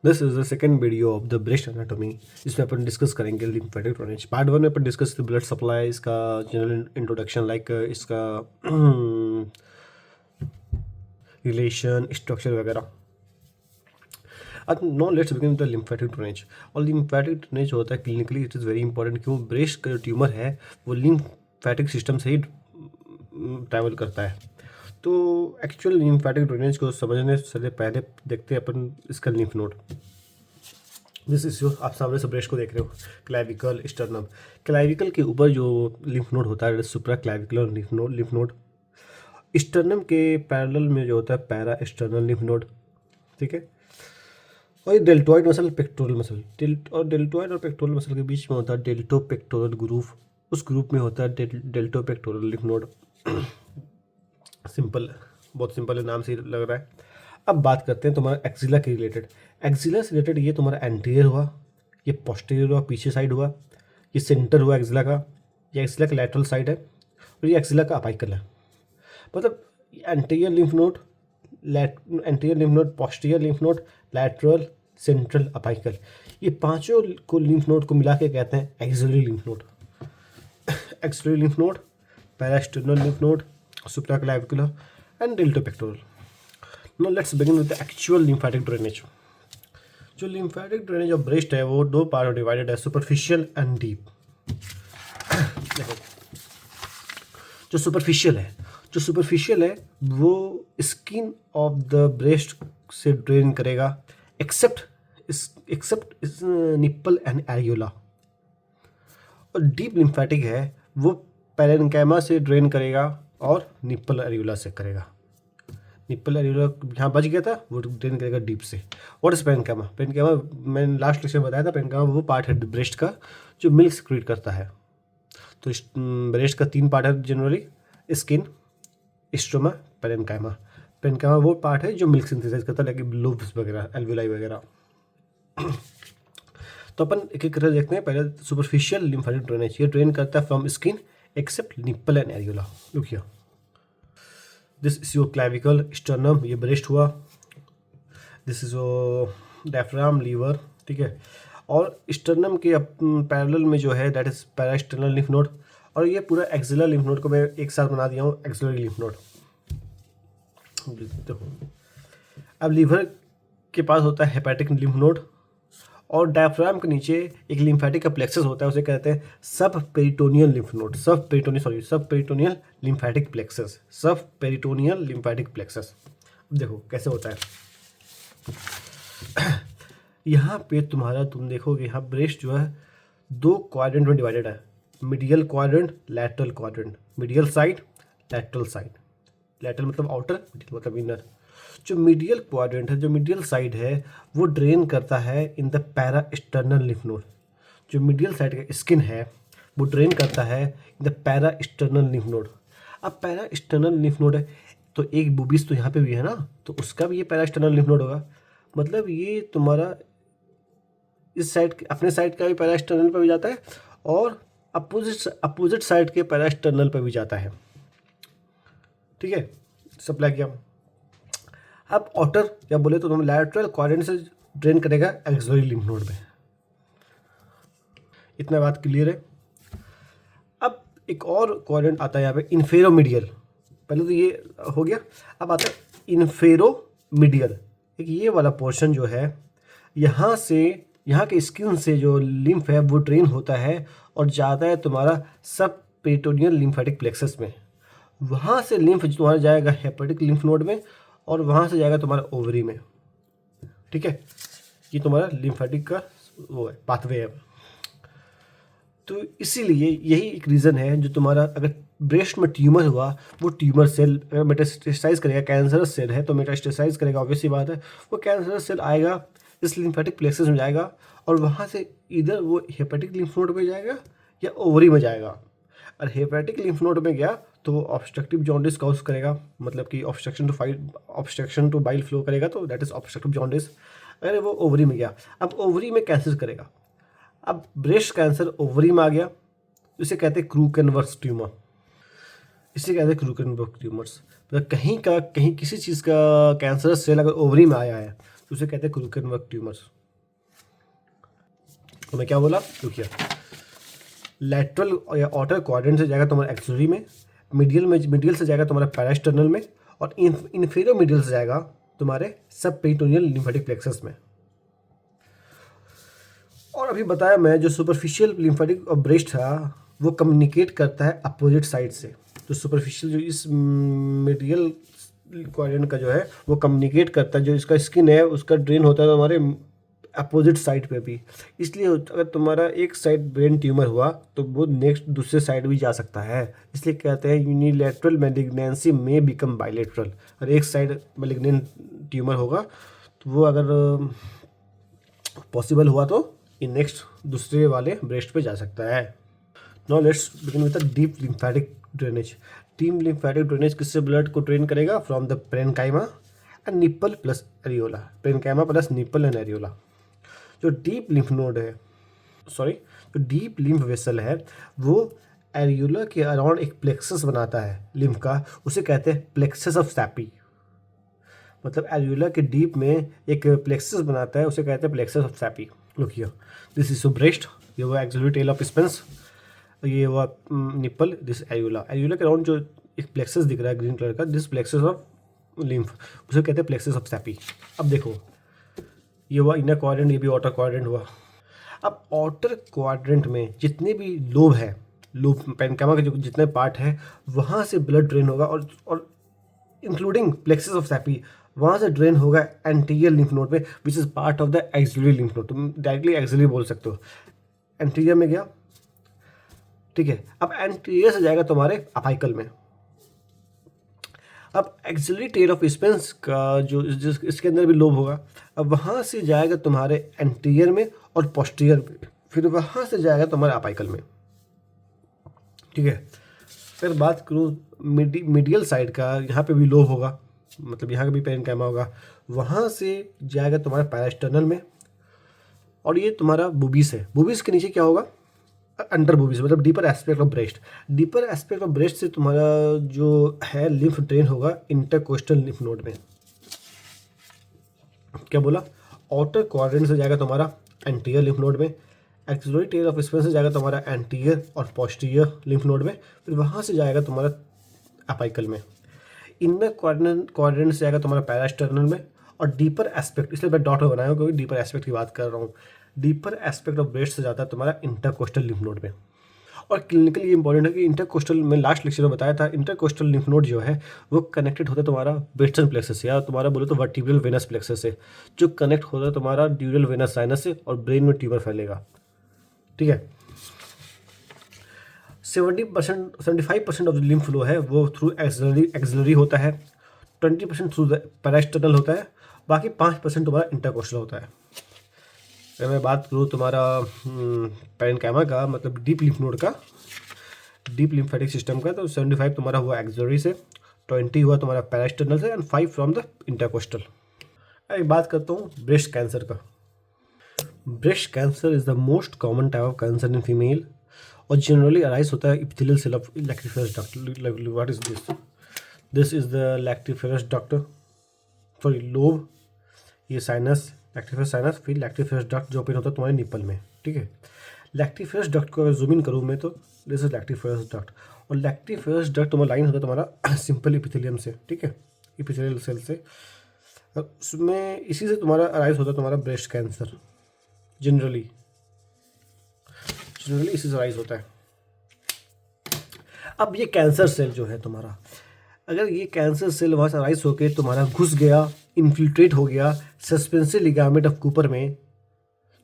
This is the second video of the breast anatomy. इसमें अपन discuss करेंगे lymphatic drainage. Part one में अपन डिस्कस ब्लड सप्लाई, इसका जनरल इंट्रोडक्शन, लाइक इसका रिलेशन, स्ट्रक्चर वगैरह। अब now let's begin the lymphatic drainage. और लिम्फेटिक ड्रेनेज होता है clinically it is very important, क्यों ब्रेस्ट का जो ट्यूमर है वो लिम्फेटिक सिस्टम से ही ट्रैवल करता है। तो एक्चुअल लिम्फेटिक ड्रेनेज को समझने से पहले देखते हैं अपन इसका लिम्फ नोड। दिस इज जो आप सामने से ब्रेस्ट को देख रहे हो, क्लैविकल, स्टर्नम। क्लैविकल के ऊपर जो लिम्फ नोड होता है सुप्रा क्लैविकुलर लिम्फ नोड। स्टर्नम के पैरेलल में जो होता है पैरा स्टर्नल लिम्फ नोड, ठीक है। और ये deltoid muscle, pectoral muscle, deltoid और पेक्टोरल मसल के बीच में होता है डेल्टो पेक्टोरल ग्रूव। उस ग्रुप में होता है delto pectoral lymph node. Simple, बहुत सिंपल है, नाम से ही लग रहा है। अब बात करते हैं तुम्हारा एक्सिला के रिलेटेड। एक्सिला से रिलेटेड ये तुम्हारा एंटीरियर हुआ, ये पोस्टीरियर हुआ, पीछे साइड हुआ, ये सेंटर हुआ एक्सिला का, ये एक्सिला का लैटरल साइड है, और ये एक्सिला का अपाइकल है। मतलब anterior lymph node, anterior lymph node, posterior lymph node, lateral, central, apical, ये पांचों को लिम्फ नोड को मिला के कहते हैं axillary lymph node. Axillary lymph node, parasternal lymph node, supraclavicular and deltopectoral. Now let's begin with the actual lymphatic drainage. जो lymphatic drainage of breast है वो दो पार्ट में डिवाइडेड है, सुपरफिशियल एंड डीप। देखो, जो सुपरफिशियल है वो स्किन ऑफ द ब्रेस्ट से ड्रेन करेगा, एक्सेप्ट निप्पल एंड एरियोला। और डीप लिम्फेटिक है वो पैरेन्काइमा से ड्रेन करेगा और निप्पल एरियोला से करेगा। निप्पल एरियोला यहाँ बच गया था, वो ड्रेन करेगा डीप से। What is parenchyma? पेरेन्काइमा मैंने लास्ट लेक्चर में बताया था, पेरेन्काइमा वो पार्ट है ब्रेस्ट का जो मिल्क सिक्रीट करता है। तो ब्रेस्ट का तीन पार्ट है generally, skin, stroma, parenchyma. Parenchyma वो पार्ट है जो मिल्क सिंथेसाइज करता है, लाइक लोब्स वगैरह, एल्वेलाई वगैरह। तो अपन एक एक करके देखते हैं। पहले सुपरफिशियल लिम्फेटिक ड्रेनेज, ये ड्रेन करता है from skin except nipple and areola. Look here, this is your clavicle, sternum, ये ब्रेस्ट हुआ, this is your diaphragm, liver, ठीक है। और स्टर्नम के पैरेलल में जो है that is parasternal lymph node, और ये पूरा एक्सिलर लिम्फ नोड को मैं एक साथ बना दिया हूँ, एक्सिलरी लिम्फ नोड। देखो, अब लीवर के पास होता है हेपेटिक लिम्फ नोड, और डायफ्राम के नीचे एक लिम्फेटिक का प्लेक्सस होता है, उसे कहते हैं सब पेरिटोनियल लिम्फ नोड, सब पेरिटोनियल लिम्फेटिक प्लेक्सस, सब पेरिटोनियल लिम्फेटिक प्लेक्सस। देखो कैसे होता है। यहाँ पे तुम देखोगे यहाँ ब्रेस्ट जो है दो क्वाड्रेंट में डिवाइडेड है, medial quadrant, lateral quadrant. Medial side, lateral side. Lateral मतलब आउटर, मीडियल मतलब इनर। जो मीडियल क्वाड्रेंट है, जो मीडियल साइड है, वो ड्रेन करता है in the parasternal lymph node. जो मीडियल साइड का स्किन है वो ड्रेन करता है in the parasternal lymph node. अब पैरास्टर्नल लिम्फ नोड है तो एक बुबिस तो यहाँ पे भी है ना, तो उसका भी ये पैरास्टर्नल लिम्फ नोड होगा। मतलब ये तुम्हारा इस साइड, अपने साइड का भी पैरास्टर्नल पर भी जाता है, और अपोजिट साइड के पैरास्टर्नल पर भी जाता है, ठीक है। सप्लाई किया। अब आउटर या बोले तो तुम लैटरल क्वाड्रेंट से ड्रेन करेगा एक्सिलरी लिम्फ नोड में। इतना बात क्लियर है। अब एक और क्वाड्रेंट आता है यहाँ पे, इन्फेरोमीडियल। पहले तो ये हो गया, अब आता है इन्फेरोमीडियल। एक ये वाला पोर्शन जो है, यहाँ से, यहाँ के स्किन से जो लिम्फ है वो ड्रेन होता है और जाता है तुम्हारा सब पेरिटोनियल लिम्फेटिक प्लेक्सस में। वहाँ से लिम्फ तुम्हारा जाएगा हेपेटिक लिम्फ नोड में, और वहाँ से जाएगा तुम्हारा ओवरी में, ठीक है। ये तुम्हारा लिम्फेटिक का वो है, पाथवे है। तो इसीलिए यही एक रीज़न है जो तुम्हारा अगर ब्रेस्ट में ट्यूमर हुआ, वो ट्यूमर सेल अगर मेटास्टेसाइज करेगा, कैंसरस सेल है तो मेटास्टेसाइज करेगा, ऑब्वियसली बात है। वो कैंसरस सेल आएगा, इस लिम्फेटिक प्लेक्सस में जाएगा, और वहाँ से इधर वो हेपेटिक लिम्फ नोड में जाएगा या ओवरी में जाएगा। और हेपेटिक लिम्फ नोड में गया तो वो ऑब्स्ट्रक्टिव जॉन्डिस कॉज करेगा, मतलब कि ऑब्स्ट्रक्शन टू बाइल फ्लो करेगा, तो दैट इज ऑब्स्ट्रक्टिव जॉन्डिस। अगर वो ओवरी में गया, अब ओवरी में कैंसर करेगा। अब ब्रेस्ट कैंसर ओवरी में आ गया, इसे कहते हैं क्रूकेनवर्स ट्यूमर। इसे कहते हैं क्रूकेनवर्स ट्यूमर्स। मतलब कहीं किसी चीज़ का कैंसरस सेल अगर ओवरी में आया है उसे कहते हैं क्रूकेनबर्ग ट्यूमर्स। तो मैं क्या बोला, रुकिए, लैटरल या ऑटर क्वाड्रेंट से जाएगा तुम्हारा एक्सिलरी में, मीडियल से जाएगा तुम्हारा पैरास्टर्नल में, और इन्फीरियर मीडियल से जाएगा तुम्हारे सब पेरिटोनियल लिम्फेटिक प्लेक्सस में। और अभी बताया मैं, जो सुपरफिशियल लिम्फेटिक ब्रेस्ट था वो कम्युनिकेट करता है अपोजिट साइड से। तो सुपरफिशियल जो इस मीडियल क्वाड्रेंट का जो है वो कम्युनिकेट करता है, जो इसका स्किन है उसका ड्रेन होता है हमारे अपोजिट साइड पे भी। इसलिए अगर तुम्हारा एक साइड ब्रेन ट्यूमर हुआ तो वो नेक्स्ट दूसरे साइड भी जा सकता है। इसलिए कहते हैं यूनिलैटरल मैलिग्नेंसी में बिकम बाइलेटरल। और एक साइड मैलिग्नेंट ट्यूमर होगा तो वो अगर पॉसिबल हुआ तो ये नेक्स्ट दूसरे वाले ब्रेस्ट पे जा सकता है। Now let's begin with the deep lymphatic drainage. Deep lymphatic drainage किससे ब्लड को ड्रेन करेगा? From the parenchyma and nipple plus areola. Parenchyma plus nipple and areola. जो डीप लिम्फ नोड है, जो डीप लिम्फ वेसल है वो areola के around एक प्लेक्सस बनाता है लिम्फ का, उसे कहते हैं प्लेक्सस ऑफ सैपी। मतलब एरियोला के डीप में एक प्लेक्सस बनाता है, उसे कहते हैं plexus of sappy. Look here, this is breast, ये वो एक्सिलरी टेल ऑफ स्पेंस, ये हुआ निप्पल, दिस एरियोला। एरियोला के अराउंड जो एक प्लेक्सस दिख रहा है ग्रीन कलर का, दिस प्लेक्सस ऑफ लिम्फ, उसे कहते हैं प्लेक्सस ऑफ सैपी। अब देखो, ये हुआ इनर क्वाड्रेंट, ये भी आउटर क्वाड्रेंट हुआ। अब आउटर क्वाड्रेंट में जितने भी लोब है, लोब पेरेन्काइमा के जो जितने पार्ट है वहाँ से ब्लड ड्रेन होगा, और इंक्लूडिंग प्लेक्सस ऑफ सैपी, वहाँ से ड्रेन होगा एंटीरियर लिम्फ नोड में, which is part of the axillary lymph node. तुम डायरेक्टली एक्सिलरी बोल सकते हो। एंटीरियर में गया, ठीक है। अब एंटीरियर से जाएगा तुम्हारे अपाइकल में। अब एक्सिलरी टेल ऑफ स्पेंस का जो इसके अंदर भी लोब होगा, अब वहाँ से जाएगा तुम्हारे एंटीरियर में और पोस्टीरियर में, फिर वहाँ से जाएगा तुम्हारे अपाइकल में, ठीक है। फिर बात करूँ मीडियल साइड का, यहाँ पे भी लोब होगा, मतलब यहाँ का भी पेरेन्काइमा होगा, वहाँ से जाएगा तुम्हारा पैरास्टर्नल में, और ये तुम्हारा बुबिस है। बुबिस के नीचे क्या होगा? अंडर बुबिस, मतलब deeper aspect of breast. Deeper aspect of breast से तुम्हारा जो है लिम्फ ड्रेन होगा इंटरकोस्टल लिम्फ नोड में। क्या बोला? आउटर क्वाड्रेंट से जाएगा तुम्हारा एंटीरियर लिम्फ नोड में, एक्सिलरी टेल ऑफ स्पेंस से जाएगा तुम्हारा एंटीरियर और पोस्टीरियर लिम्फ नोड में, फिर वहाँ से जाएगा तुम्हारा अपाइकल में। इनर क्वाड्रेंट से जाएगा तुम्हारा पैरास्टर्नल में, और डीपर एस्पेक्ट, इसलिए मैं डॉट में बनाया हूँ क्योंकि डीपर एस्पेक्ट की बात कर रहा हूँ। डीपर एस्पेक्ट ऑफ ब्रेस्ट से जाता है तुम्हारा इंटरकोस्टल लिम्फ नोड में। और क्लिनिकली इंपॉर्टेंट है कि इंटरकोस्टल में लास्ट लेक्चर में बताया था, इंटरकोस्टल लिम्फ नोड जो है वो कनेक्टेड होता है तुम्हारा ब्रेस्टन प्लेक्सस से, या तुम्हारा बोले तो वर्टिब्रल वेनस प्लेक्सस से, जो कनेक्ट होता है तुम्हारा ड्यूरल वेनस साइनस से, और ब्रेन में ट्यूमर फैलेगा, ठीक है। 75% ऑफ द लिम्फ फ्लो है वो थ्रू एक्सिलरी होता है, 20% थ्रू द पैरास्टर्नल होता है, बाकी 5% तुम्हारा इंटरकोस्टल होता है। अगर मैं बात करूँ तुम्हारा पेरेन्काइमा का, मतलब डीप लिम्फ नोड का, डीप लिम्फेटिक सिस्टम का, तो 75 तुम्हारा हुआ एक्सिलरी से, 20 हुआ तुम्हारा पैरास्टर्नल से, एंड 5 फ्रॉम द इंटरकोस्टल। एक बात करता हूँ ब्रेस्ट कैंसर का। Breast cancer is the most common type of cancer in female, और जनरली अराइज होता है epithelial cell of lactiferous duct. What is this? This is the lactiferous duct, sorry lobe, ये sinus, lactiferous sinus, फिर lactiferous duct जो open होता है तुम्हारे nipple में, ठीक है। लैक्टिफेरस डक्ट को अगर जूम इन करूँ मैं तो दिस इज लैक्टिफेरस डक्ट, और लैक्टिफेरस डक्ट तुम्हारा लाइन होता है तुम्हारा सिंपल एपिथेलियम से, ठीक है, एपिथेलियल सेल से। उसमें इसी से तुम्हारा अराइज होता है तुम्हारा ब्रेस्ट कैंसर। जनरली इसी से अराइज होता है। अब ये कैंसर सेल जो है तुम्हारा, अगर ये कैंसर सेल वहाँ से अराइज होकर तुम्हारा घुस गया, इन्फिल्ट्रेट हो गया सस्पेंसिव लिगामेंट ऑफ कूपर में,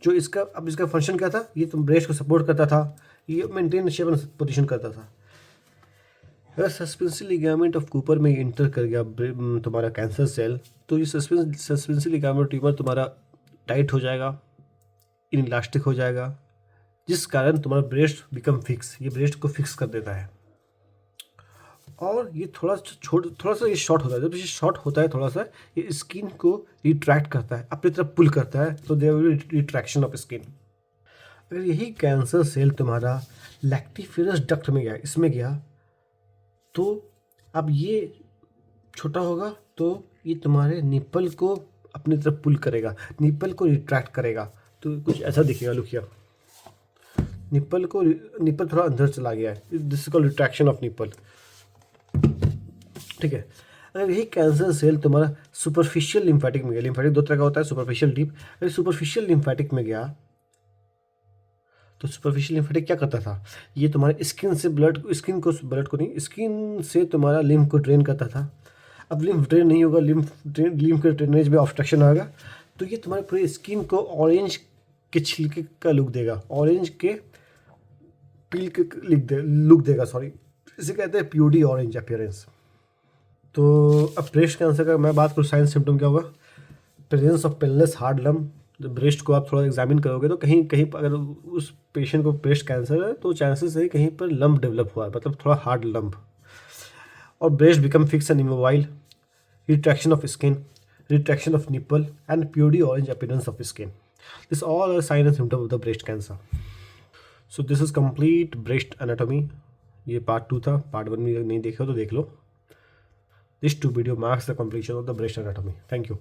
जो इसका अब इसका फंक्शन क्या था? ये तुम ब्रेस्ट को सपोर्ट करता था, ये मेंटेन शेप पोजीशन करता था। अगर सस्पेंसिव लिगामेंट ऑफ कूपर में इंटर कर गया तुम्हारा कैंसर सेल, तो ये सस्पेंसिव लिगामेंट ट्यूमर तुम्हारा टाइट हो जाएगा, इनइलास्टिक हो जाएगा, जिस कारण तुम्हारा ब्रेस्ट बिकम फिक्स, ये ब्रेस्ट को फिक्स कर देता है। और ये थोड़ा सा ये शॉर्ट होता है। जब ये शॉर्ट होता है थोड़ा सा, ये स्किन को रिट्रैक्ट करता है, अपनी तरफ पुल करता है, तो there will be retraction of skin. अगर यही कैंसर सेल तुम्हारा लैक्टिफेरस डक्ट में गया, इसमें गया, तो अब ये छोटा होगा तो ये तुम्हारे निप्पल को अपनी तरफ पुल करेगा, निप्पल को रिट्रैक्ट करेगा, तो कुछ ऐसा दिखेगा। लुक हियर, निप्पल थोड़ा अंदर चला गया है, this is called retraction of nipple. ठीक है, अगर यही कैंसर सेल तुम्हारा सुपरफिशियल लिम्फेटिक में गया, लिम्फेटिक दो तरह का होता है, सुपरफिशियल डीप, अगर सुपरफिशियल लिम्फेटिक में गया तो सुपरफिशियल लिम्फेटिक क्या करता था, ये तुम्हारे स्किन से ब्लड को नहीं, स्किन से तुम्हारा लिम्फ को ड्रेन करता था। अब लिम्फ ड्रेन नहीं होगा, लिम्फ के ड्रेनेज में ऑब्स्ट्रक्शन आएगा, तो ये तुम्हारे पूरे स्किन को ऑरेंज के छिलके का लुक देगा, ऑरेंज के पील के लुक देगा, सॉरी, इसे कहते हैं प्यूडी ऑरेंज अपीयरेंस। तो अब ब्रेस्ट कैंसर का मैं बात करूँ, साइन सिम्टम क्या होगा, presence of painless hard lump. जब ब्रेस्ट को आप थोड़ा एग्जामिन करोगे तो कहीं कहीं अगर उस पेशेंट को ब्रेस्ट कैंसर है तो चांसेस है कहीं पर लंप डेवलप हुआ है, मतलब थोड़ा हार्ड लंप। और breast become fix and immobile, retraction of skin, retraction of nipple and puree orange appearance of skin, this all are sign and symptom of the breast cancer. So this is complete breast anatomy. ये part 2 था, part 1 में नहीं देखे हो तो देख लो। This 2 video marks the completion of the breast anatomy. Thank you.